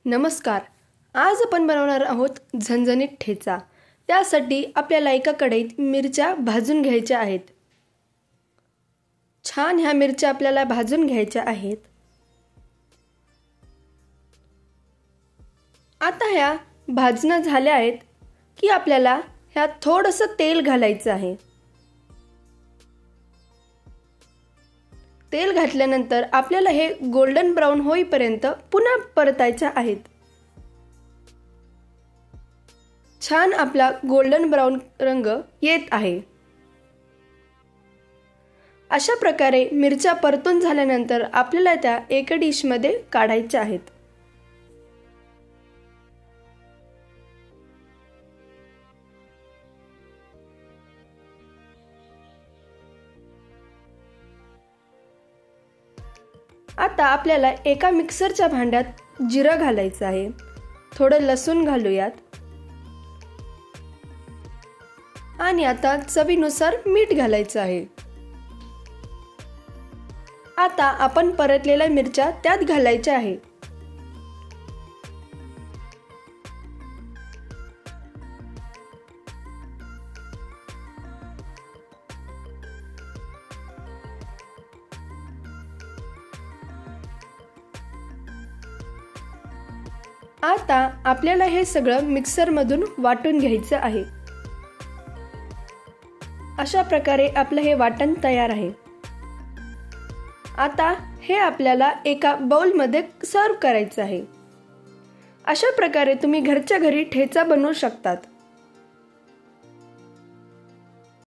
नमस्कार. आज आपण बनवणार आहोत झणझणीत ठेचा. त्यासाठी आपल्याला एका कढईत मिरच्या भाजून घ्यायच्या आहेत. छान ह्या मिरच्या आपल्याला भाजून घ्यायच्या आहेत. आता ह्या भाजणं झाल्या आहेत की आपल्याला ह्यात थोडंसं तेल घालायचं आहे. तेल घातल्यानंतर आपल्याला हे गोल्डन ब्राउन होईपर्यंत पुन्हा परतायचे आहेत. छान आपला गोल्डन ब्राउन रंग येत आहे. अशा प्रकारे मिरच्या परतून झाल्यानंतर आपल्याला त्या एका डिशमध्ये काढायच्या आहेत. आता आपल्याला एका मिक्सरच्या भांड्यात जिरं घालायचं आहे. थोडं लसूण घालूयात आणि आता चवीनुसार मीठ घालायचं आहे. आता आपण परतलेल्या मिरच्या त्यात घालायच्या आहे. आता आपल्याला हे सगळं मिक्सरमधून वाटून घ्यायचं आहे. अशा प्रकारे आपलं हे वाटण तयार आहे. आता हे आपल्याला एका बाउलमध्ये सर्व करायचं आहे. अशा प्रकारे तुम्ही घरच्या घरी ठेचा बनवू शकतात.